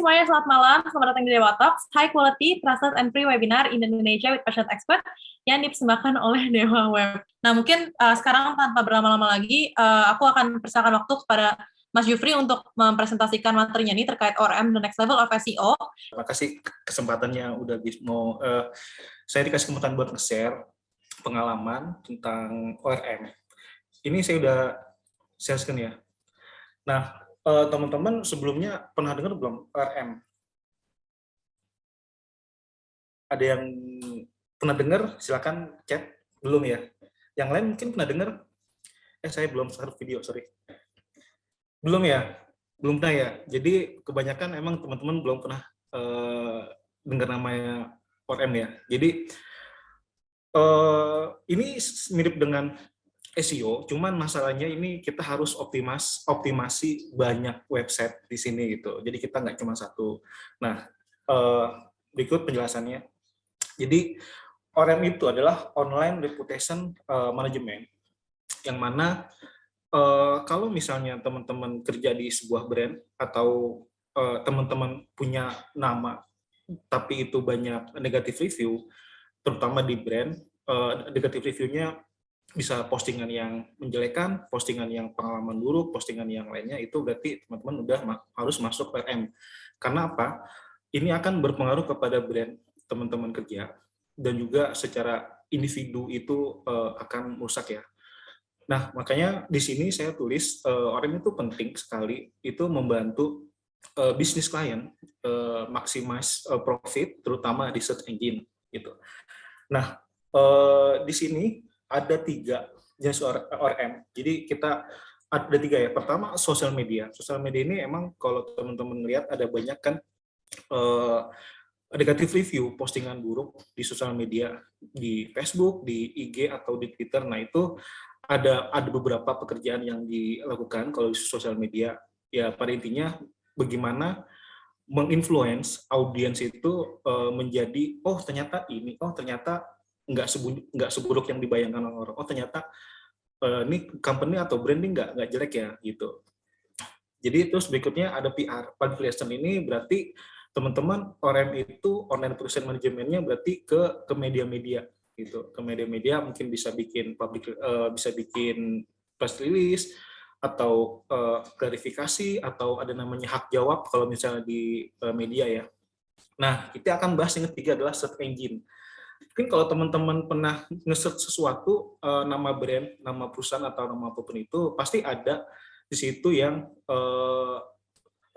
semuanya, selamat malam. Selamat datang di Dewa Talks, high quality, trusted, and free webinar in Indonesia with passionate expert yang dipersembahkan oleh Dewa Web. Nah, mungkin sekarang tanpa berlama-lama lagi, aku akan persilakan waktu kepada Mas Jufri untuk mempresentasikan materinya ini terkait ORM, the next level of SEO. Terima kasih kesempatannya udah mau saya dikasih kesempatan buat nge-share pengalaman tentang ORM. Ini saya udah share ya. Nah, teman-teman sebelumnya pernah dengar belum ORM? Ada yang pernah dengar? Silakan chat. Belum ya? Yang lain mungkin pernah dengar? Saya belum share video, sorry. Belum ya? Belum pernah ya? Jadi kebanyakan emang teman-teman belum pernah dengar namanya ORM ya. Jadi ini mirip dengan SEO, cuman masalahnya ini kita harus optimasi banyak website di sini gitu. Jadi kita nggak cuma satu. Nah, berikut penjelasannya. Jadi ORM itu adalah Online Reputation Management, yang mana kalau misalnya teman-teman kerja di sebuah brand atau teman-teman punya nama tapi itu banyak negatif review, terutama di brand, negatif reviewnya bisa postingan yang menjelekan, postingan yang pengalaman buruk, postingan yang lainnya, itu berarti teman-teman udah harus masuk ORM. Karena apa? Ini akan berpengaruh kepada brand teman-teman kerja, dan juga secara individu itu akan rusak ya. Nah, makanya di sini saya tulis ORM itu penting sekali, itu membantu bisnis klien maximize profit, terutama di search engine gitu. Nah, di sini ada 3 jenis ORM. Jadi kita ada 3 ya. Pertama, sosial media. Sosial media ini emang kalau teman-teman lihat ada banyak kan negatif review, postingan buruk di sosial media, di Facebook, di IG atau di Twitter. Nah, itu ada beberapa pekerjaan yang dilakukan kalau di sosial media. Ya, pada intinya bagaimana menginfluence audiens itu menjadi ternyata ini, ternyata nggak seburuk yang dibayangkan orang. Ternyata ini company atau branding nggak jelek ya gitu. Jadi terus berikutnya ada PR, public relation. Ini berarti teman-teman ORM itu online reputation manajemennya berarti ke media-media gitu. Ke media-media mungkin bisa bikin bisa bikin press release atau klarifikasi atau ada namanya hak jawab kalau misalnya di media ya. Nah, kita akan bahas yang ketiga adalah search engine. Mungkin kalau teman-teman pernah nge-search sesuatu, nama brand, nama perusahaan atau nama apapun itu, pasti ada di situ yang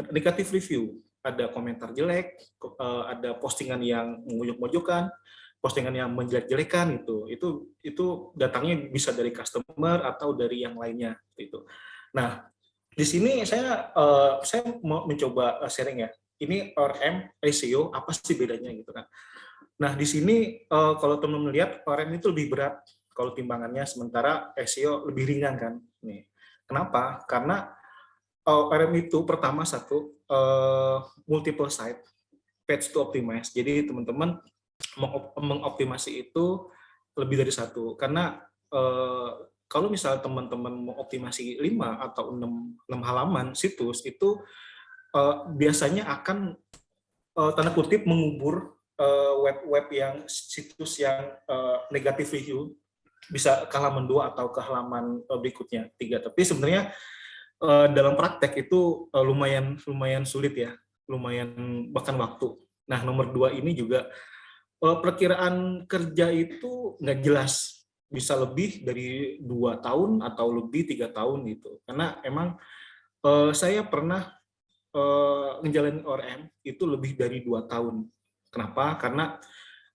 negatif review. Ada komentar jelek, ada postingan yang memojok-mojokan, postingan yang menjelek-jelekan itu datangnya bisa dari customer atau dari yang lainnya gitu. Nah, di sini saya mau mencoba sharing ya. Ini ORM, SEO, apa sih bedanya gitu kan. Nah, di sini kalau teman-teman lihat ORM itu lebih berat kalau timbangannya, sementara SEO lebih ringan kan. Nih. Kenapa? Karena ORM itu pertama multiple site, page to optimize. Jadi teman-teman mengoptimasi itu lebih dari satu. Karena kalau misalnya teman-teman mau optimasi 5 atau 6 halaman situs, itu biasanya akan tanda kutip mengubur web-web yang situs yang negatif review, bisa ke halaman 2 atau ke halaman berikutnya 3. Tapi sebenarnya dalam praktek itu lumayan sulit ya, lumayan bahkan waktu. Nah, nomor 2 ini juga perkiraan kerja itu nggak jelas, bisa lebih dari 2 tahun atau lebih 3 tahun gitu. Karena emang saya pernah ngejalanin ORM itu lebih dari 2 tahun. Kenapa? Karena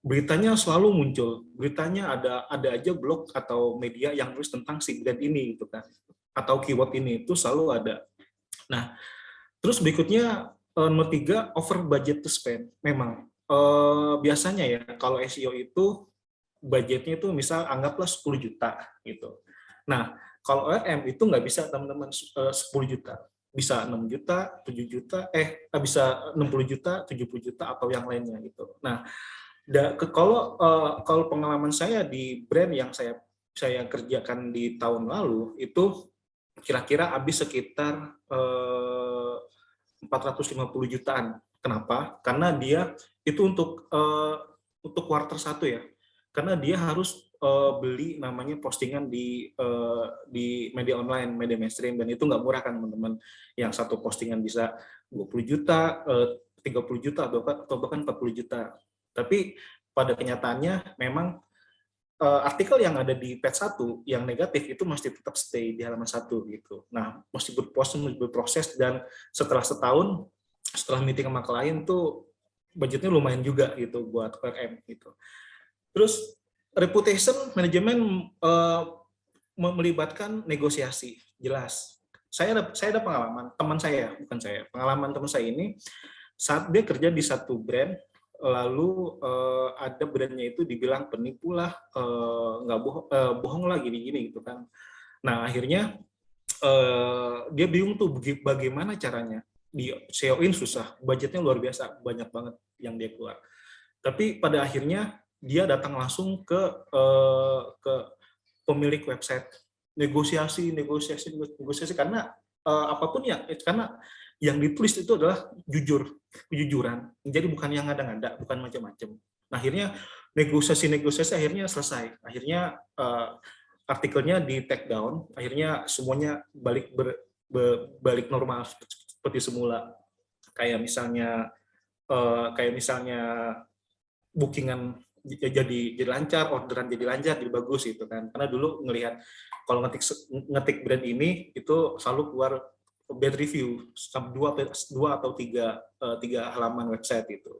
beritanya selalu muncul. Beritanya ada aja blog atau media yang nulis tentang si brand ini gitu kan. Atau keyword ini itu selalu ada. Nah, terus berikutnya nomor 3, over budget to spend. Memang biasanya ya kalau SEO itu budgetnya itu misal anggaplah 10 juta gitu. Nah, kalau ORM itu nggak bisa teman-teman 10 juta. Bisa 6 juta, 7 juta, bisa 60 juta, 70 juta atau yang lainnya gitu. Nah, kalau pengalaman saya di brand yang saya kerjakan di tahun lalu itu kira-kira habis sekitar 450 jutaan Kenapa? Karena dia itu untuk quarter 1 ya. Karena dia harus beli namanya postingan di media online, media mainstream, dan itu nggak murah kan teman-teman. Yang satu postingan bisa 20 juta, 30 juta, atau bahkan 40 juta. Tapi pada kenyataannya memang artikel yang ada di page 1 yang negatif itu masih tetap stay di halaman 1 gitu. Nah, mesti berproses, dan setelah setahun, setelah meeting sama klien tuh budgetnya lumayan juga gitu buat ORM gitu. Terus reputation management melibatkan negosiasi, jelas. Saya ada pengalaman, teman saya, bukan saya, pengalaman teman saya ini saat dia kerja di satu brand, lalu ada brandnya itu dibilang penipu lah, nggak bohong lah, gini-gini gitu kan. Nah akhirnya dia bingung tuh bagaimana caranya, di SEO-in susah, budgetnya luar biasa, banyak banget yang dia keluar. Tapi pada akhirnya dia datang langsung ke pemilik website, negosiasi karena apapun ya, karena yang ditulis itu adalah kejujuran. Jadi bukan yang ngada-ngada, bukan macam-macam. Nah, akhirnya negosiasi akhirnya selesai. Akhirnya artikelnya di take down, akhirnya semuanya balik normal seperti semula. Kayak misalnya bookingan jadi lancar, orderan jadi lancar, jadi bagus gitu kan. Karena dulu ngelihat kalau ngetik brand ini itu selalu keluar bad review, dua atau tiga halaman website itu.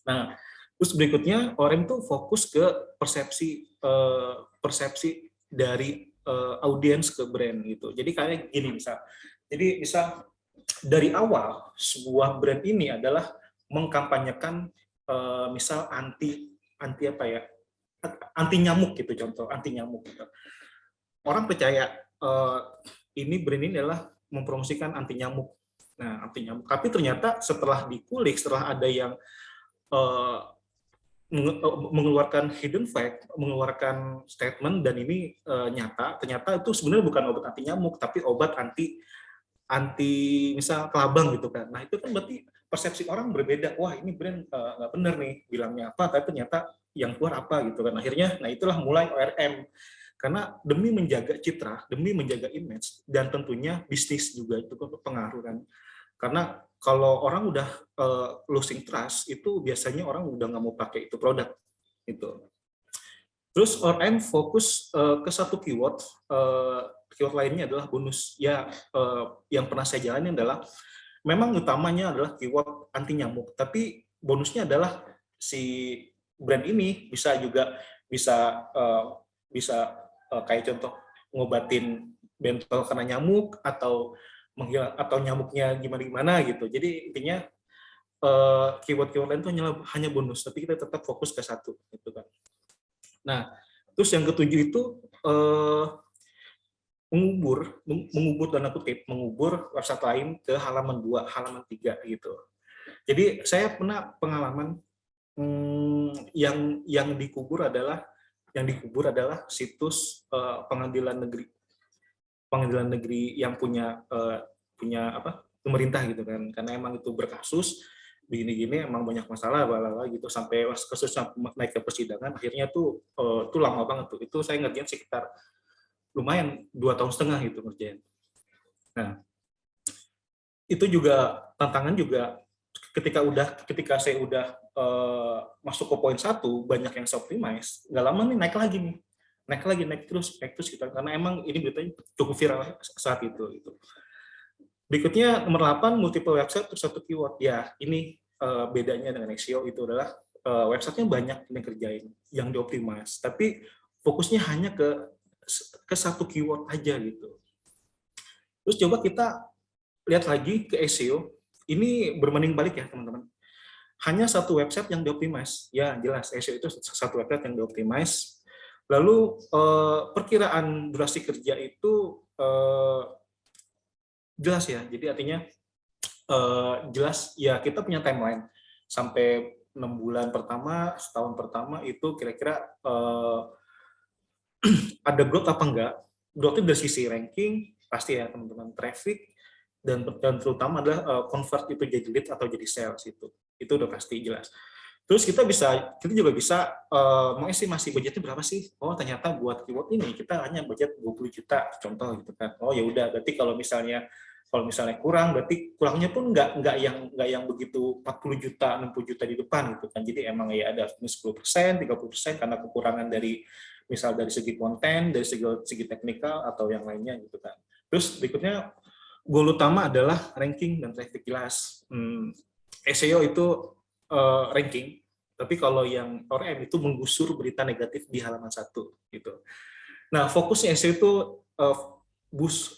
Nah, terus berikutnya orang tuh fokus ke persepsi dari audiens ke brand gitu. Jadi kayak gini misal dari awal sebuah brand ini adalah mengkampanyekan misal anti nyamuk gitu, contoh anti nyamuk gitu. Orang percaya ini brand ini adalah mempromosikan anti nyamuk. Nah, anti nyamuk. Tapi ternyata setelah dikulik, setelah ada yang mengeluarkan hidden fact, mengeluarkan statement, dan ini ternyata itu sebenarnya bukan obat anti nyamuk, tapi obat anti misal kelabang gitu kan. Nah, itu kan berarti persepsi orang berbeda. Wah, ini brand nggak benar nih, bilangnya apa, tapi ternyata yang keluar apa gitu kan. Akhirnya, nah itulah mulai ORM. Karena demi menjaga citra, demi menjaga image, dan tentunya bisnis juga itu pengaruh kan. Karena kalau orang udah losing trust, itu biasanya orang udah nggak mau pakai itu produk gitu. Terus ORM fokus ke satu keyword, keyword lainnya adalah bonus. Ya, yang pernah saya jalani adalah memang utamanya adalah keyword anti nyamuk, tapi bonusnya adalah si brand ini bisa kayak contoh ngobatin bentol karena nyamuk, atau nyamuknya gimana gitu. Jadi intinya keyword lain itu hanya bonus, tapi kita tetap fokus ke satu gitu kan. Nah, terus yang ketujuh itu mengubur tanda kutip, mengubur website lain ke halaman 2, halaman 3 gitu. Jadi saya pernah pengalaman yang dikubur adalah situs pengadilan negeri yang punya pemerintah gitu kan, karena emang itu berkasus begini-gini, emang banyak masalah gitu, sampai kasusnya naik ke persidangan. Akhirnya tuh itu lama banget tuh, itu saya ngerjain sekitar lumayan 2,5 tahun gitu ngerjain. Nah, itu juga tantangan juga ketika saya udah masuk ke poin 1, banyak yang optimize, nggak lama nih naik terus gitu, karena emang ini beritanya cukup viral saat itu gitu. Berikutnya nomor 8, multiple website untuk satu keyword. Ya, ini bedanya dengan SEO itu adalah websitenya banyak yang kerjain, yang dioptimize, tapi fokusnya hanya ke satu keyword aja gitu. Terus coba kita lihat lagi ke SEO, ini berbanding balik ya teman-teman. Hanya satu website yang dioptimize. Ya jelas, SEO itu satu website yang dioptimize. Lalu perkiraan durasi kerja itu jelas ya. Jadi artinya jelas ya, kita punya timeline. Sampai 6 bulan pertama, setahun pertama itu kira-kira ada growth apa enggak. Growth dari sisi ranking, pasti ya teman-teman, traffic, dan terutama adalah convert itu jadi lead atau jadi sales itu udah pasti jelas. Terus kita juga bisa mengestimasi budgetnya berapa sih? Oh ternyata buat keyword ini kita hanya budget 20 juta contoh gitu kan. Oh ya udah, berarti kalau misalnya kurang, berarti kurangnya pun nggak yang begitu 40 juta 60 juta di depan gitu kan. Jadi emang ya ada 10%, 30% karena kekurangan dari misal dari segi konten, dari segi teknikal atau yang lainnya gitu kan. Terus berikutnya goal utama adalah ranking dan traffic jelas. SEO itu ranking, tapi kalau yang ORM itu menggusur berita negatif di halaman 1 gitu. Nah, fokusnya SEO itu boost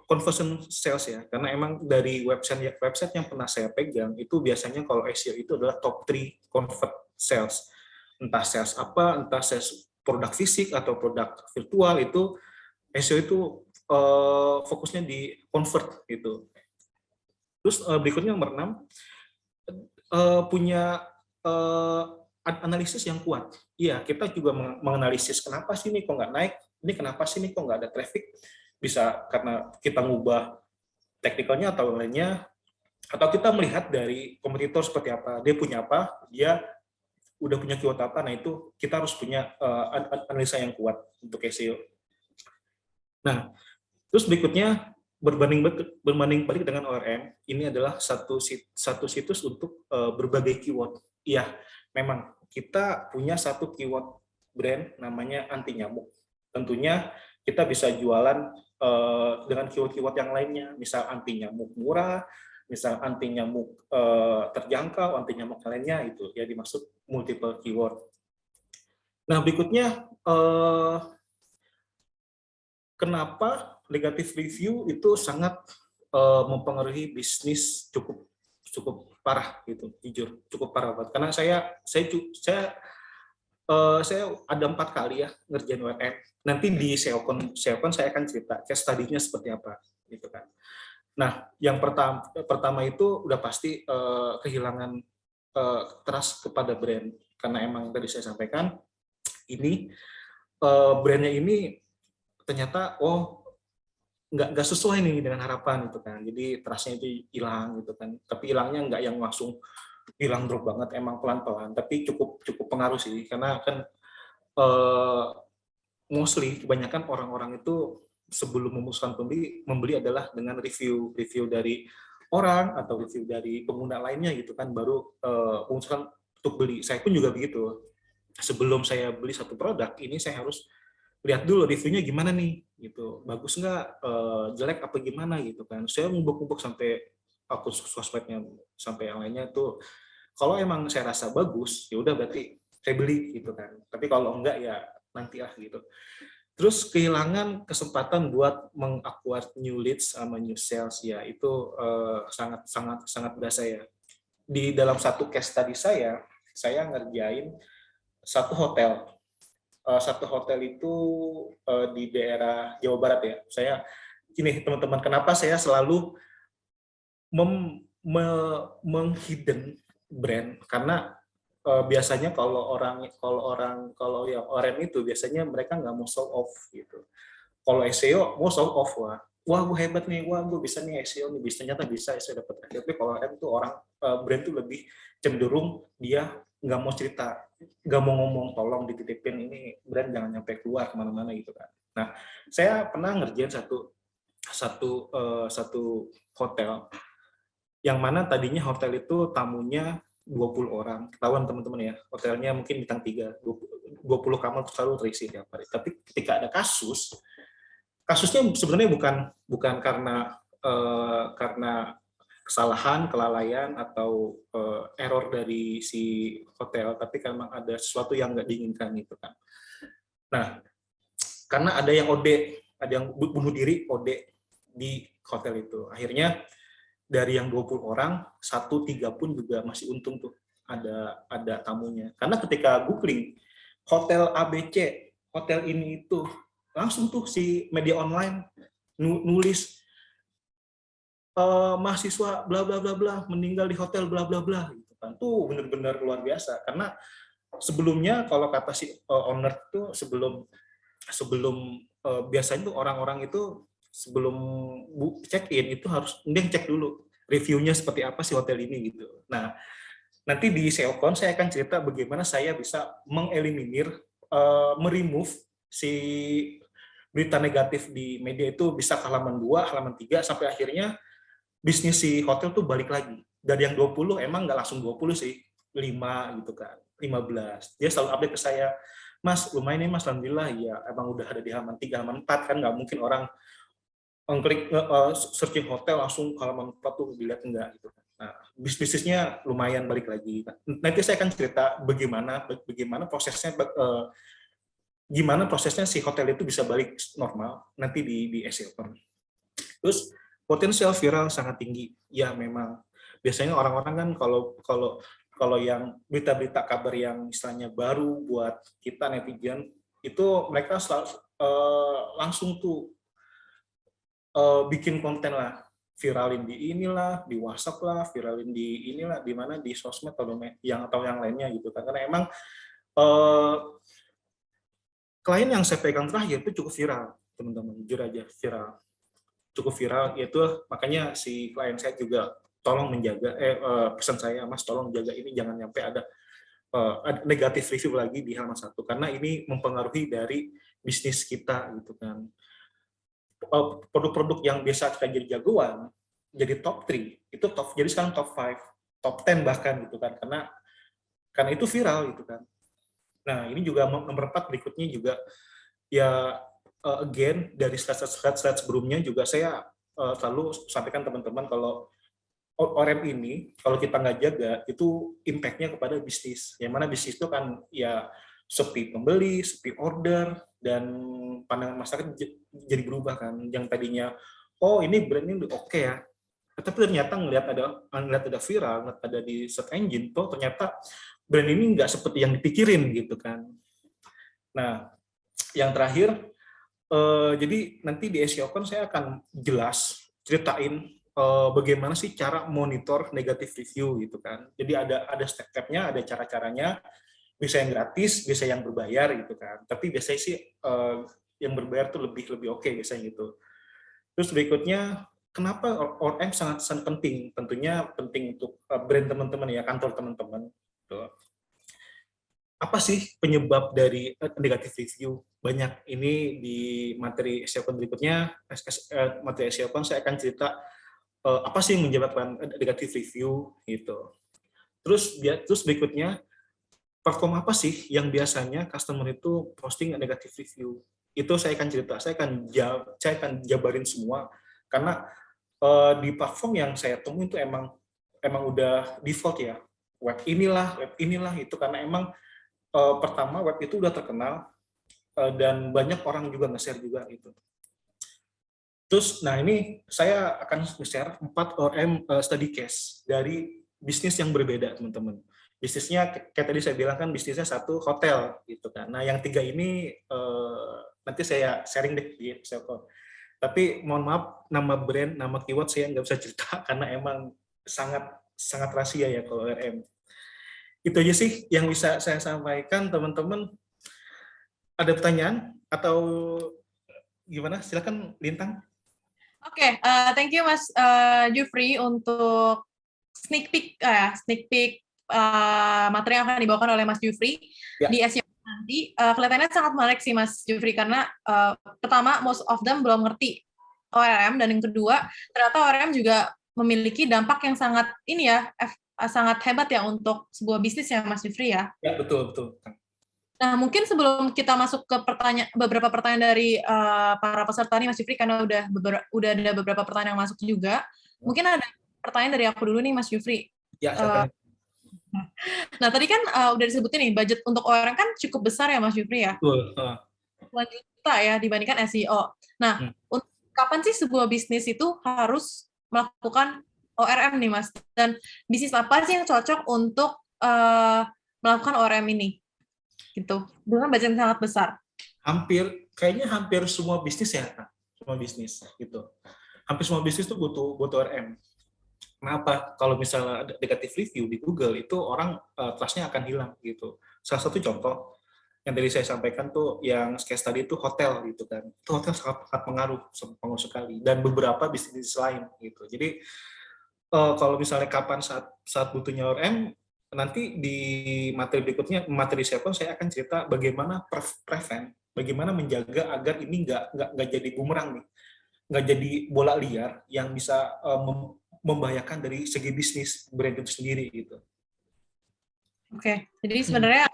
conversion sales ya, karena emang dari website yang pernah saya pegang itu biasanya kalau SEO itu adalah top 3 convert sales. Entah sales apa, entah sales produk fisik atau produk virtual, itu SEO itu fokusnya di convert gitu. Terus berikutnya nomor 6, punya analisis yang kuat. Iya, kita juga menganalisis kenapa sih ini kok nggak naik, ini kenapa sih ini kok nggak ada traffic. Bisa karena kita ngubah teknikalnya atau lainnya, atau kita melihat dari kompetitor seperti apa, dia punya apa, dia udah punya keyword apa, nah itu kita harus punya analisa yang kuat untuk SEO. Nah, terus berikutnya berbanding balik dengan ORM, ini adalah satu situs untuk berbagai keyword. Iya, memang kita punya satu keyword brand namanya anti nyamuk. Tentunya kita bisa jualan dengan keyword-keyword yang lainnya, misal anti nyamuk murah, misal anti nyamuk terjangkau, anti nyamuk lainnya, itu ya dimaksud multiple keyword. Nah, berikutnya kenapa negative review itu sangat mempengaruhi bisnis cukup parah gitu, jujur cukup parah banget. Karena saya ada 4 kali ya ngerjain WM. Nanti di SEOcon saya akan cerita case study-nya seperti apa gitu kan. Nah, yang pertama itu udah pasti kehilangan trust kepada brand, karena emang tadi saya sampaikan ini brandnya ini ternyata nggak sesuai nih dengan harapan gitu kan, jadi trust-nya itu hilang gitu kan. Tapi hilangnya nggak yang langsung hilang drop banget, emang pelan-pelan, tapi cukup pengaruh sih, karena kan mostly kebanyakan orang-orang itu sebelum memutuskan membeli adalah dengan review dari orang atau review dari pengguna lainnya gitu kan, baru memutuskan untuk beli. Saya pun juga begitu, sebelum saya beli satu produk ini saya harus lihat dulu reviewnya gimana nih gitu, bagus nggak, jelek apa gimana gitu kan. Saya ngubek-ngubek sampai akun sosmednya sampai yang lainnya tuh, kalau emang saya rasa bagus ya udah berarti saya beli gitu kan, tapi kalau enggak ya nanti gitu. Terus kehilangan kesempatan buat mengacquire new leads sama new sales ya, itu sangat berasa ya. Di dalam satu case tadi saya ngerjain satu hotel. Satu hotel itu di daerah Jawa Barat ya. Saya ini teman-teman, kenapa saya selalu menghidden brand, karena biasanya kalau yang orang itu biasanya mereka nggak mau show off gitu. Kalau SEO mau show off, wah gue hebat nih, wah gue bisa nih SEO nih, ternyata bisa SEO dapat traffic. Tapi kalau RM tuh orang brand tuh lebih cenderung dia nggak mau cerita, nggak mau ngomong, tolong dititipin ini brand jangan nyampe keluar kemana-mana gitu kan. Nah, saya pernah ngerjain satu hotel yang mana tadinya hotel itu tamunya 20 orang, ketahuan teman-teman ya, hotelnya mungkin bintang 3, 20 kamar selalu terisi tiap hari. Tapi ketika ada kasusnya sebenarnya bukan karena kesalahan, kelalaian atau error dari si hotel, tapi karena ada sesuatu yang nggak diinginkan gitu kan. Nah, karena ada yang bunuh diri OD di hotel itu, akhirnya dari yang 20 orang, 1-3 pun juga masih untung tuh ada tamunya. Karena ketika googling hotel ABC, hotel ini itu, langsung tuh si media online nulis mahasiswa bla bla bla bla meninggal di hotel bla bla bla gitu kan. Tuh benar-benar luar biasa, karena sebelumnya kalau kata si owner tuh sebelum biasanya tuh orang-orang itu sebelum check in itu harus mending cek dulu reviewnya seperti apa sih hotel ini gitu. Nah, nanti di SEOcon saya akan cerita bagaimana saya bisa mengeliminir, meremove si berita negatif di media itu bisa ke halaman 2, halaman 3, sampai akhirnya bisnis si hotel tuh balik lagi. Dari yang 20, emang nggak langsung 20 sih, 5 gitu kan, 15. Dia selalu update ke saya, Mas, lumayan nih Mas, alhamdulillah, ya emang udah ada di halaman 3, halaman 4, kan nggak mungkin orang klik searching hotel langsung ke halaman 4 tuh dilihat, enggak gitu. Nah, bisnisnya lumayan balik lagi. Nanti saya akan cerita bagaimana prosesnya, gimana prosesnya si hotel itu bisa balik normal nanti di SEO. Terus potensial viral sangat tinggi. Ya memang biasanya orang-orang kan kalau yang berita-berita kabar yang misalnya baru buat kita netizen itu mereka selalu, langsung tuh bikin konten lah, viralin di inilah, di WhatsApp lah, viralin di inilah, di mana di sosmed atau yang lainnya gitu kan. Karena emang klien yang saya pegang terakhir itu cukup viral, teman-teman, jujur aja viral, cukup viral. Yaitu makanya si klien saya juga tolong menjaga, pesan saya, Mas tolong jaga ini jangan sampai ada negatif review lagi di halaman 1 karena ini mempengaruhi dari bisnis kita gitu kan. Produk-produk yang biasa kita jadi jagoan jadi top 3 itu jadi sekarang top 5, top 10 bahkan gitu kan, karena itu viral gitu kan. Nah ini juga nomor 4 berikutnya juga ya, again dari slide sebelumnya juga saya selalu sampaikan teman-teman kalau ORM ini kalau kita nggak jaga itu impact-nya kepada bisnis. Yang mana bisnis itu kan ya sepi pembeli, sepi order, dan pandangan masyarakat jadi berubah kan. Yang tadinya oh ini brand ini oke ya, tapi ternyata ngelihat ada viral, ngelihat ada di search engine, tuh ternyata brand ini nggak seperti yang dipikirin gitu kan. Nah, yang terakhir, jadi nanti di SEOcon saya akan jelas ceritain bagaimana sih cara monitor negatif review gitu kan. Jadi ada step-stepnya, ada cara-caranya, bisa yang gratis, bisa yang berbayar gitu kan. Tapi biasanya sih yang berbayar tuh lebih oke biasanya gitu. Terus berikutnya, kenapa ORM sangat penting? Tentunya penting untuk brand teman-teman ya, kantor teman-teman. Apa sih penyebab dari negatif review? Banyak ini di materi SEOcon berikutnya, materi SEOcon saya akan cerita apa sih yang menyebabkan negatif review gitu. Terus berikutnya, platform apa sih yang biasanya customer itu posting negatif review? Itu saya akan cerita, saya akan jabarin semua karena di platform yang saya temui itu emang udah default ya, web inilah itu, karena emang pertama web itu udah terkenal dan banyak orang juga nge-share juga gitu. Terus, nah ini saya akan share 4 ORM study case dari bisnis yang berbeda, teman-teman. Bisnisnya, kayak tadi saya bilang kan, bisnisnya satu hotel, gitu kan. Nah, yang 3 ini nanti saya sharing deh di SEOcon. Tapi mohon maaf, nama brand, nama keyword saya nggak bisa cerita, karena emang sangat rahasia ya kalau ORM. Itu aja sih yang bisa saya sampaikan, teman-teman. Ada pertanyaan? Atau gimana? Silakan, Lintang. Oke, thank you Mas Jufri untuk sneak peek materi yang akan dibawakan oleh Mas Jufri Ya. di SEO nanti. Kelihatannya sangat menarik sih Mas Jufri, karena pertama most of them belum ngerti ORM, dan yang kedua ternyata ORM juga memiliki dampak yang sangat sangat hebat ya untuk sebuah bisnis ya Mas Jufri ya. Ya, betul. Nah, mungkin sebelum kita masuk ke beberapa pertanyaan dari para peserta nih, Mas Jufri, karena udah ada beberapa pertanyaan yang masuk juga. Mungkin ada pertanyaan dari aku dulu nih, Mas Jufri. Ya, nah, tadi kan udah disebutin nih, budget untuk orang kan cukup besar ya, Mas Jufri ya? Betul. Juta ya dibandingkan SEO. Nah, kapan sih sebuah bisnis itu harus melakukan ORM nih, Mas? Dan bisnis apa sih yang cocok untuk melakukan ORM ini? Gitu, dengan budget yang sangat besar. Kayaknya hampir semua bisnis ya, semua bisnis gitu. Hampir semua bisnis tuh butuh ORM. Kenapa? Kalau misalnya ada negatif review di Google itu orang trust-nya akan hilang gitu. Salah satu contoh, yang tadi saya sampaikan tuh yang case tadi itu hotel gitu kan. Itu hotel sangat pengaruh sekali dan beberapa bisnis lain gitu. Jadi kalau misalnya kapan saat butuhnya ORM, nanti di materi berikutnya, materi saya pun saya akan cerita bagaimana prevent, bagaimana menjaga agar ini nggak jadi bumerang nih, nggak jadi bola liar yang bisa membahayakan dari segi bisnis brand itu sendiri gitu. Oke, jadi sebenarnya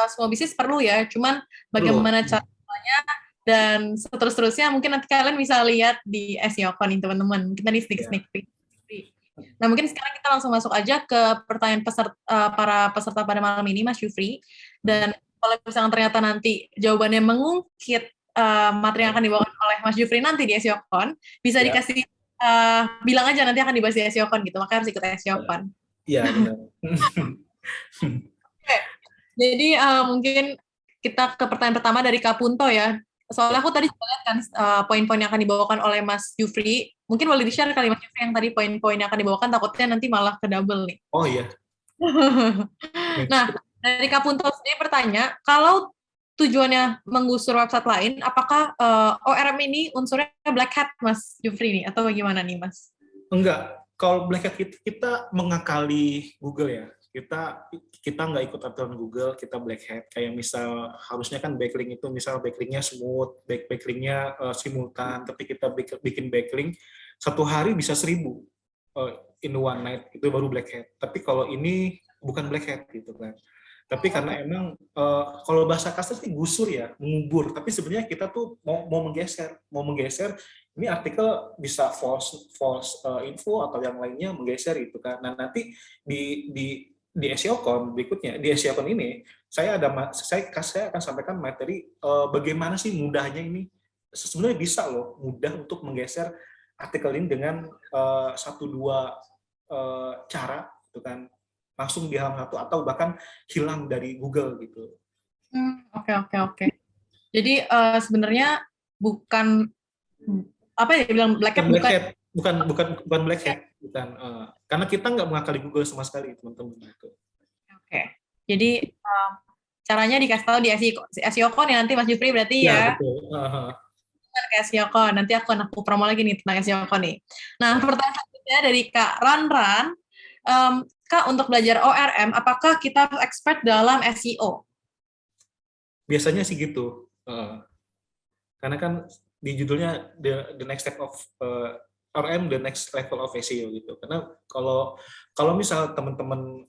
semua bisnis perlu ya, cuman bagaimana Perlu. caranya dan seterusnya mungkin nanti kalian bisa lihat di SEOcon nih teman-teman. Mungkin tadi sedikit sneak peek. Nah mungkin sekarang kita langsung masuk aja ke pertanyaan para peserta pada malam ini, Mas Yufri. Dan kalau misalnya ternyata nanti jawabannya mengungkit materi yang akan dibawakan oleh Mas Yufri nanti di SEOcon, bisa dikasih bilang aja nanti akan dibahas di SEOcon gitu, makanya harus ikut SEOcon. Iya benar. Oke. Jadi mungkin kita ke pertanyaan pertama dari Kak Punto ya. Soalnya aku tadi juga lihat kan poin-poin yang akan dibawakan oleh Mas Yufri. Mungkin boleh di-share kali Mas Yufri yang tadi poin-poin yang akan dibawakan, takutnya nanti malah ke double nih. Oh iya. Nah, dari Kak Punto sendiri bertanya, kalau tujuannya menggusur website lain, apakah ORM ini unsurnya black hat Mas Yufri nih, atau bagaimana nih Mas? Enggak. Kalau black hat kita mengakali Google ya. Kita nggak ikut aturan Google, kita black hat. Kayak misal harusnya kan backlink itu misal backlinknya smooth, backlinknya simultan, tapi kita bikin backlink satu hari bisa 1.000 in one night, itu baru black hat. Tapi kalau ini bukan black hat gitu kan. Tapi karena emang kalau bahasa kasar sih gusur ya, mengubur. Tapi sebenarnya kita tuh mau menggeser. Ini artikel bisa false info atau yang lainnya menggeser gitu kan. Nah nanti di SEOcon berikutnya, di SEOcon ini saya akan sampaikan materi bagaimana sih mudahnya ini. Sebenarnya bisa loh mudah untuk menggeser artikel ini dengan 1-2 cara gitu kan, langsung di halaman 1 atau bahkan hilang dari Google gitu. Oke. Jadi sebenarnya bukan apa ya bilang black hat, bukan black hat, bukan karena kita nggak mengakali Google sama sekali teman-teman gitu. Oke. Jadi caranya dikasih tahu di SEOcon ya nanti Mas Jufri berarti ya. Betul. Ke SEOcon. Nanti aku promo lagi nih tentang SEOcon nih. Nah, pertanyaan selanjutnya dari Kak Ran. Kak, untuk belajar ORM, apakah kita harus expert dalam SEO? Biasanya sih gitu. Karena kan di judulnya the next step of ORM, the next level of SEO gitu. Karena kalau misal teman-teman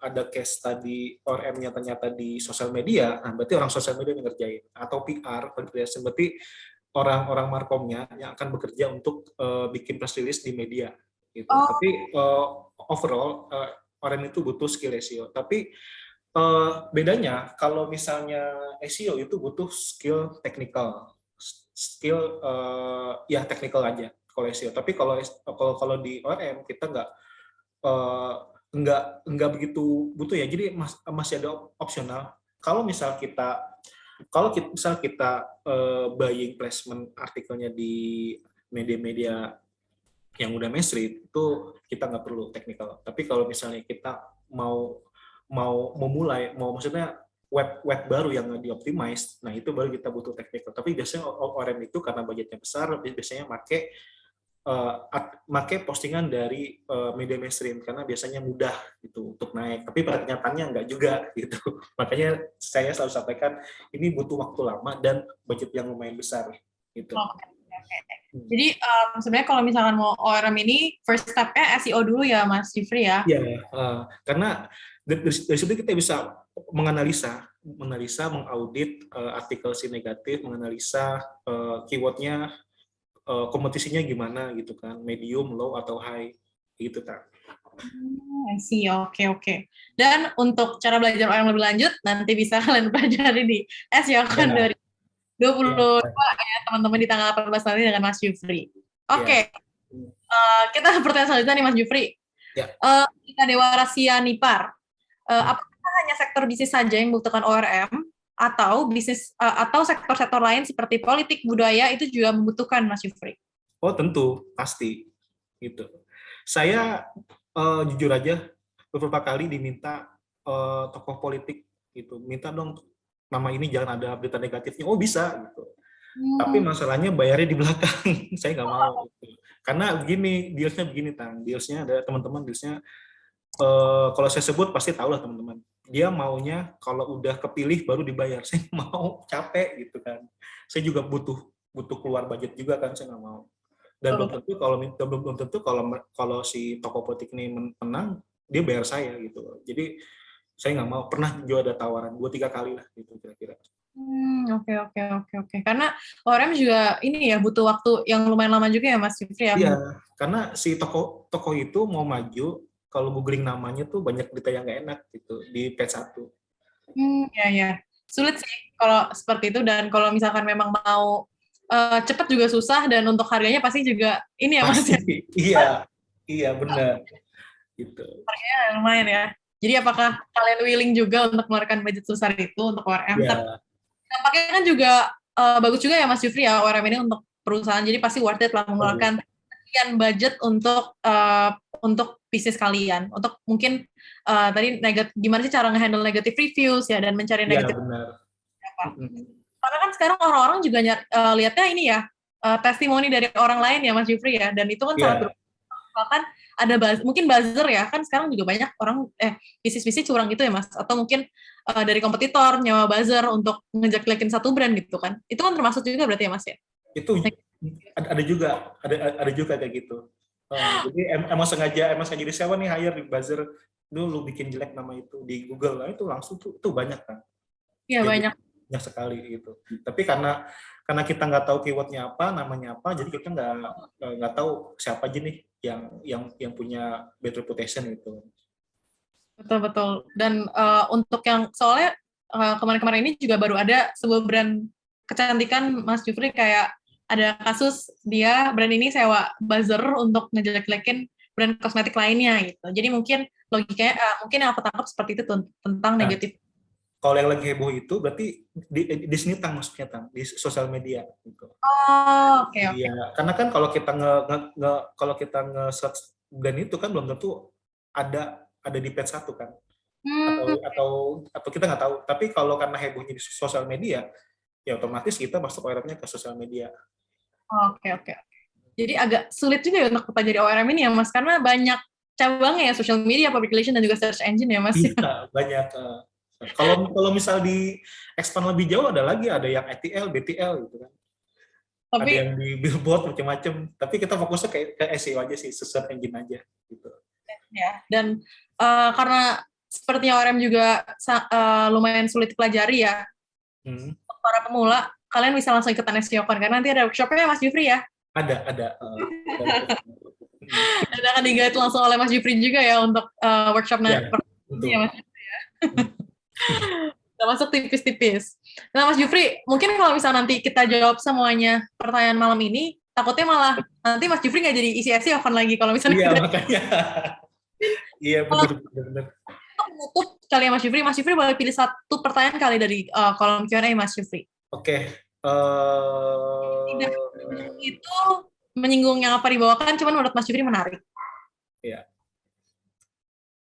ada case tadi ORM-nya ternyata di sosial media, nah berarti orang sosial media yang ngerjain, atau PR, berarti orang-orang markomnya yang akan bekerja untuk bikin press release di media gitu. Tapi overall ORM itu butuh skill SEO. Tapi bedanya kalau misalnya SEO itu butuh skill technical, ya technical aja kalau SEO. Tapi kalau di ORM kita nggak begitu butuh ya. Jadi masih ada opsional. Kalau misal kita buying placement artikelnya di media-media yang udah mainstream, itu kita nggak perlu technical. Tapi kalau misalnya kita mau maksudnya web baru yang dioptimize, nah itu baru kita butuh technical. Tapi biasanya ORM itu karena budgetnya besar, biasanya make postingan dari media mainstream karena biasanya mudah gitu untuk naik. Tapi pada kenyataannya enggak juga gitu. Makanya saya selalu sampaikan ini butuh waktu lama dan budget yang lumayan besar gitu. Okay. Jadi sebenarnya kalau misalkan mau ORM ini first step-nya SEO dulu ya Mas Jufri ya? Iya, karena dari situ kita bisa menganalisa, mengaudit artikel si negatif, menganalisa keywordnya, kompetisinya gimana gitu kan, medium, low atau high gitu kan. I see, oke. Dan untuk cara belajar ORM lebih lanjut nanti bisa kalian pelajari di SEOcon 2022 ya teman-teman di tanggal 18 nanti dengan Mas Jufri. Oke. Kita pertanyaan selanjutnya nih Mas Jufri. Ketika Dewa Rahasia Nipar, apakah hanya sektor bisnis saja yang membutuhkan ORM atau bisnis atau sektor-sektor lain seperti politik, budaya itu juga membutuhkan Mas Jufri? Oh tentu, pasti gitu. Saya jujur aja beberapa kali diminta tokoh politik gitu, minta dong nama ini jangan ada berita negatifnya. Oh bisa gitu. Tapi Hmm. masalahnya bayarnya di belakang. Saya nggak mau. Gitu. Karena begini, dealsnya begini, Tang. Dealsnya ada teman-teman, dealsnya kalau saya sebut pasti tahu lah teman-teman. Dia maunya kalau udah kepilih baru dibayar. Saya nggak mau, capek gitu kan. Saya juga butuh butuh keluar budget juga kan, saya nggak mau. Dan belum Betul, tentu kalau si tokoh politik ini menang, dia bayar saya gitu. Jadi saya nggak mau. Pernah juga ada tawaran 2-3 kali lah gitu kira-kira. Oke, oke, oke, oke. Karena ORM juga ini ya butuh waktu yang lumayan lama juga ya Mas Jufri ya. Iya, karena si tokoh itu mau maju, kalau googling namanya tuh banyak berita yang nggak enak gitu di page 1. Ya, ya. Sulit sih kalau seperti itu dan kalau misalkan memang mau cepet juga susah dan untuk harganya pasti juga ini ya Mas Pasti, ya. iya, iya benar gitu. Ya, lumayan ya. Jadi apakah kalian willing juga untuk mengeluarkan budget sebesar itu untuk ORM? Tapi Ya, tampaknya kan juga bagus juga ya Mas Jufri ya ORM ini untuk perusahaan. Jadi pasti worth it lah bagus. mengeluarkan sekian budget untuk bisnis kalian. Untuk mungkin tadi gimana sih cara nge-handle negative reviews ya dan mencari Iya negatif benar. apa. Mm-mm. Karena kan sekarang orang-orang juga lihatnya ini ya testimoni dari orang lain ya Mas Jufri ya dan itu kan sangat Iya, bahkan ada mungkin buzzer ya kan sekarang juga banyak orang bisnis-bisnis curang gitu ya Mas atau mungkin dari kompetitor nyawa buzzer untuk ngejelek-jelekin satu brand gitu kan itu kan termasuk juga berarti ya Mas ya. itu ada juga kayak gitu. Jadi emang sengaja di sewa nih hire di buzzer dulu bikin jelek nama itu di Google, nah itu langsung tuh banyak kan. Iya Kayak gitu, banyak. banyak sekali gitu. Tapi karena kita nggak tahu keywordnya apa, namanya apa, jadi kita nggak tahu siapa aja nih yang punya bad reputation gitu. Betul betul dan untuk yang soalnya kemarin-kemarin ini juga baru ada sebuah brand kecantikan Mas Jufri kayak ada kasus dia brand ini sewa buzzer untuk ngejelek-jelekin brand kosmetik lainnya gitu. Jadi mungkin logikanya mungkin yang aku tangkap seperti itu tentang Nah, negatif. kalau yang lagi heboh itu berarti di sini Tang maksudnya Tang di sosial media gitu. Oh, oke oke. Iya, karena kan kalau kita nge-search brand itu kan belum tentu ada di page 1 kan. Atau Hmm, atau atau kita nggak tahu. Tapi kalau karena hebohnya di sosial media, ya otomatis kita masuk akhirnya ke sosial media. oke oke. Jadi agak sulit juga ya untuk pelajari ORM ini ya Mas karena banyak cabangnya ya social media, public relation dan juga search engine ya Mas. Iya, banyak. Kalau kalau misal di expand lebih jauh ada yang ITL, BTL gitu kan. Ada Tapi yang di billboard macam-macam. Tapi kita fokusnya ke SEO aja sih, search engine aja gitu. ya dan karena sepertinya ORM juga lumayan sulit pelajari ya Hmm. untuk para pemula kalian bisa langsung ikutan SEOcon karena nanti ada workshopnya Mas Jufri ya Ada Hmm. dan akan di-guide langsung oleh Mas Jufri juga ya untuk workshopnya Ya, ya betul. Mas. Udah masuk tipis-tipis. Nah Mas Jufri mungkin kalau misalnya nanti kita jawab semuanya pertanyaan malam ini takutnya malah nanti Mas Jufri nggak jadi isi SEOcon lagi kalau misalnya Iya, kita makanya. Iya, benar. menutup kali ya Mas Jufri boleh pilih satu pertanyaan kali dari kolom Q&A Mas Jufri. Oke. Tidak itu menyinggung yang apa dibawakan, cuman menurut Mas Jufri menarik. Ya,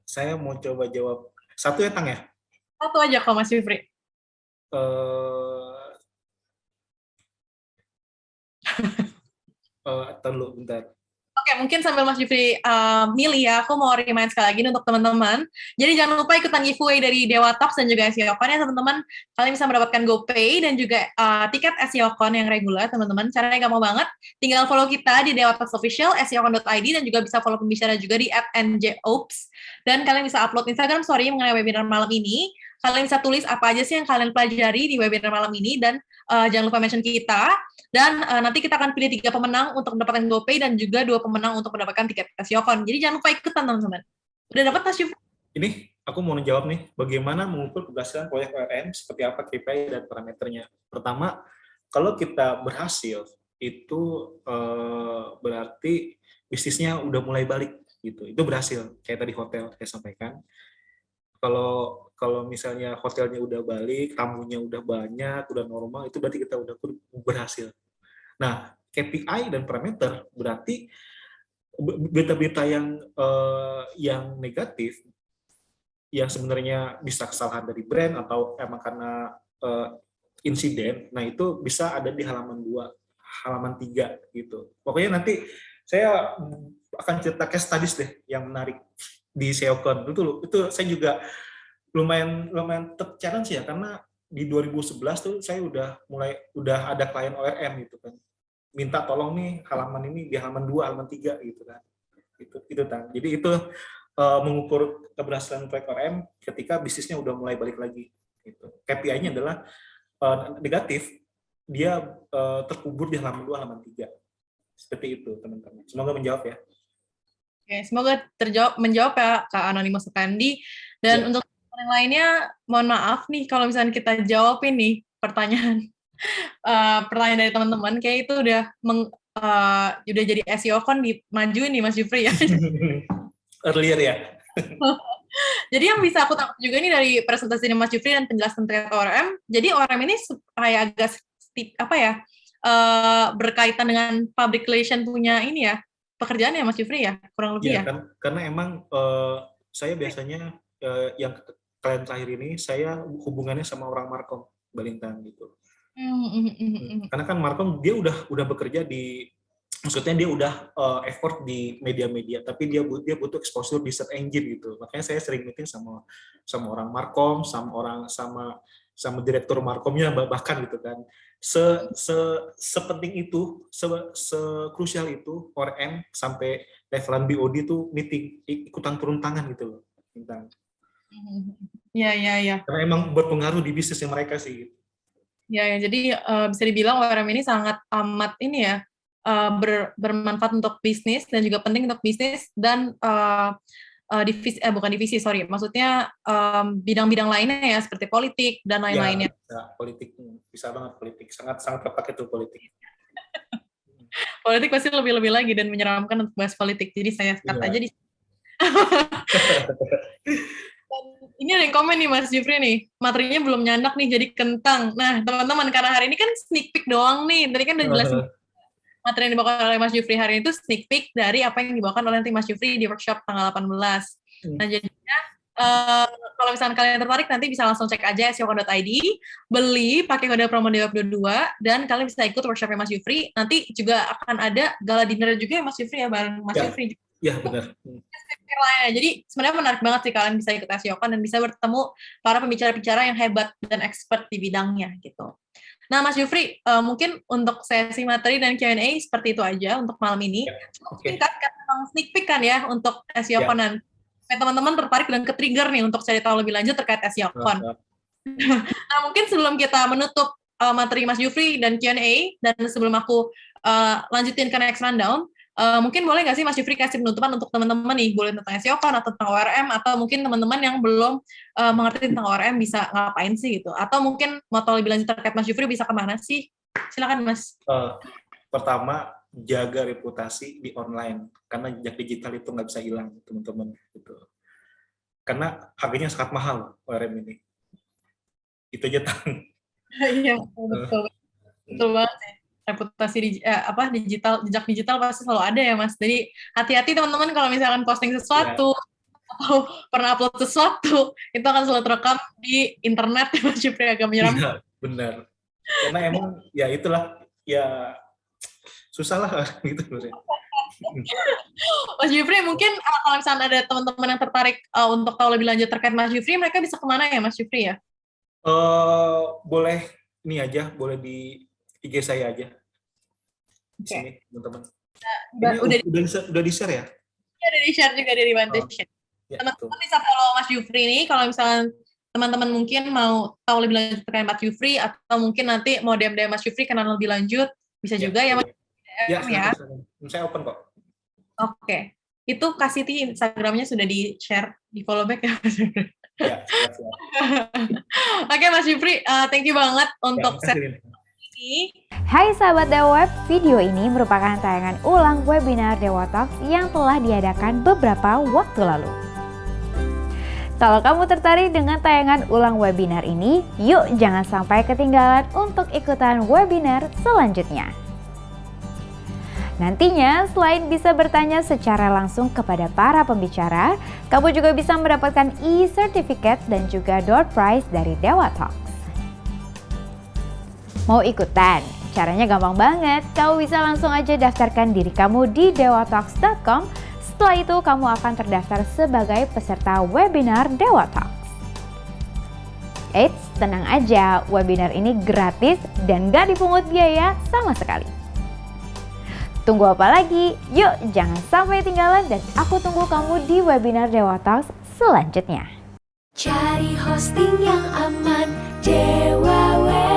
saya mau coba jawab satu ya, Tang ya. Satu aja kok Mas Jufri. Eh Terlalu bentar. Oke, mungkin sambil Mas Jufri milih ya, aku mau remind sekali lagi nih untuk teman-teman. Jadi jangan lupa ikutan giveaway dari Dewa Talks dan juga SEOcon ya teman-teman. Kalian bisa mendapatkan GoPay dan juga tiket SEOcon yang reguler teman-teman. Caranya gampang banget. Tinggal follow kita di Dewa Talks Official, SEOcon.id dan juga bisa follow pembicara juga di @njoops. Dan kalian bisa upload Instagram story mengenai webinar malam ini. Kalian bisa tulis apa aja sih yang kalian pelajari di webinar malam ini dan jangan lupa mention kita. Dan nanti kita akan pilih 3 pemenang untuk mendapatkan GoPay dan juga 2 pemenang untuk mendapatkan tiket SEOcon. Jadi jangan lupa ikutan teman-teman. Udah dapat Mas Jufri? Ini aku mau menjawab nih, bagaimana mengukur keberhasilan proyek ORM, seperti apa KPI dan parameternya. Pertama, kalau kita berhasil, itu berarti bisnisnya udah mulai balik gitu. Itu berhasil, kayak tadi hotel saya sampaikan. Kalau misalnya hotelnya udah balik, tamunya udah banyak, udah normal, itu berarti kita udah berhasil. Nah, KPI dan parameter berarti berita-berita yang negatif, yang sebenarnya bisa kesalahan dari brand atau emang karena insiden, nah itu bisa ada di halaman 2, halaman 3 gitu. Pokoknya nanti saya akan cerita case studies deh yang menarik di SEOcon. Itu saya juga lumayan challenge ya, karena di 2011 tuh saya udah ada klien ORM gitu kan. Minta tolong nih halaman ini di halaman 2, halaman 3 gitu kan. Itu kan. Jadi itu mengukur keberhasilan proyek ORM ketika bisnisnya udah mulai balik lagi gitu. KPI-nya adalah negatif, dia terkubur di halaman 2, halaman 3. Seperti itu, teman-teman. Semoga menjawab ya. Oke, semoga menjawab ya Kak Anonymous Kandi. Dan untuk yang lainnya, mohon maaf nih kalau misalnya kita jawabin nih pertanyaan dari teman-teman, kayak itu udah jadi SEOcon maju nih Mas Jufri ya. Earlier ya. Jadi yang bisa aku tangkap juga nih dari presentasi Mas Jufri dan penjelasan terkait ORM, jadi ORM ini kayak agak berkaitan dengan public relation punya ini ya, pekerjaan ya Mas Jufri ya, kurang lebih ya? Karena emang saya biasanya yang klien terakhir ini, saya hubungannya sama orang Markom, Balintang gitu. Karena kan Markom dia udah bekerja maksudnya dia udah effort di media-media, tapi dia butuh exposure di search engine gitu. Makanya saya sering meeting sama orang Markom, sama direktur Markomnya bahkan gitu kan. Sepenting itu, sekrusial itu ORM sampai levelan BOD tuh meeting, ikutan turun tangan gitu loh. Iya. Karena emang berpengaruh di bisnisnya mereka sih. Ya, jadi bisa dibilang ORM ini sangat amat ini ya, bermanfaat untuk bisnis dan juga penting untuk bisnis dan maksudnya bidang-bidang lainnya ya seperti politik dan lain-lainnya. Ya, politik bisa banget, politik sangat terpakai tuh politik. Politik pasti lebih lagi dan menyeramkan untuk bahas politik, jadi saya cut aja di. Ini ada yang komen nih Mas Jufri nih, materinya belum nyandak nih jadi kentang. Nah teman-teman, karena hari ini kan sneak peek doang nih, tadi kan udah jelasin materi yang dibawakan oleh Mas Jufri hari ini tuh sneak peek dari apa yang dibawakan oleh nanti Mas Jufri di workshop tanggal 18. Nah jadinya kalau misalnya kalian tertarik nanti bisa langsung cek aja SEOcon.id, beli pakai kode promo DEWAP22 dan kalian bisa ikut workshopnya Mas Jufri. Nanti juga akan ada gala dinner juga ya Mas Jufri ya, bareng Mas Jufri. Iya benar. Jadi sebenarnya menarik banget sih kalian bisa ikut SEOcon dan bisa bertemu para pembicara-pembicara yang hebat dan expert di bidangnya gitu. Nah, Mas Jufri, mungkin untuk sesi materi dan Q&A seperti itu aja untuk malam ini. Singkat, kan sneak peek kan ya untuk SEOcon dan teman-teman tertarik dan ke-trigger nih untuk cari tahu lebih lanjut terkait SEOcon. Nah, mungkin sebelum kita menutup materi Mas Jufri dan Q&A, dan sebelum aku lanjutin ke next rundown, mungkin boleh nggak sih Mas Jufri kasih penutupan untuk teman-teman nih, boleh tentang SEOcon atau tentang ORM, atau mungkin teman-teman yang belum mengerti tentang ORM bisa ngapain sih gitu, atau mungkin mau tahu lebih lanjut terkait Mas Jufri bisa kemana sih? Silakan Mas. Pertama, jaga reputasi di online, karena jejak digital itu nggak bisa hilang teman-teman gitu. Karena harganya sangat mahal ORM ini. Itu aja Iya, betul banget ya. Reputasi jejak digital pasti selalu ada ya Mas. Jadi hati-hati teman-teman kalau misalkan posting sesuatu atau pernah upload sesuatu, itu akan selalu terekam di internet ya Mas Jufri, agak menyeramkan. Benar. Karena emang ya itulah ya susah lah gitu. Mas Jufri, mungkin kalau misalnya ada teman-teman yang tertarik untuk tahu lebih lanjut terkait Mas Jufri, mereka bisa kemana ya Mas Jufri ya? Boleh ini aja, boleh di IG saya aja. Di sini, teman-teman. Udah di-share ya? Iya, udah di-share juga dari Vantage. Teman-teman bisa follow Mas Jufri nih, kalau misalnya teman-teman mungkin mau tahu lebih lanjut terkait Mas Jufri, atau mungkin nanti mau DM Mas Jufri kenal lebih lanjut, bisa juga ya Mas. Ya. Saya open kok. Oke. Itu kasih di Instagramnya sudah di-share, di-follow back ya Mas Jufri. Ya, siap. Oke Mas Jufri, thank you banget untuk sesi ini. Hai sahabat Dewa Web, video ini merupakan tayangan ulang webinar Dewa Talks yang telah diadakan beberapa waktu lalu. Kalau kamu tertarik dengan tayangan ulang webinar ini, yuk jangan sampai ketinggalan untuk ikutan webinar selanjutnya. Nantinya, selain bisa bertanya secara langsung kepada para pembicara, kamu juga bisa mendapatkan e-certificate dan juga door prize dari Dewa Talks. Mau ikutan? Caranya gampang banget. Kamu bisa langsung aja daftarkan diri kamu di dewatalks.com. Setelah itu kamu akan terdaftar sebagai peserta webinar Dewa Talks. Eits, tenang aja, webinar ini gratis dan gak dipungut biaya sama sekali. Tunggu apa lagi? Yuk, jangan sampai ketinggalan dan aku tunggu kamu di webinar Dewa Talks selanjutnya. Cari hosting yang aman, Dewa Web.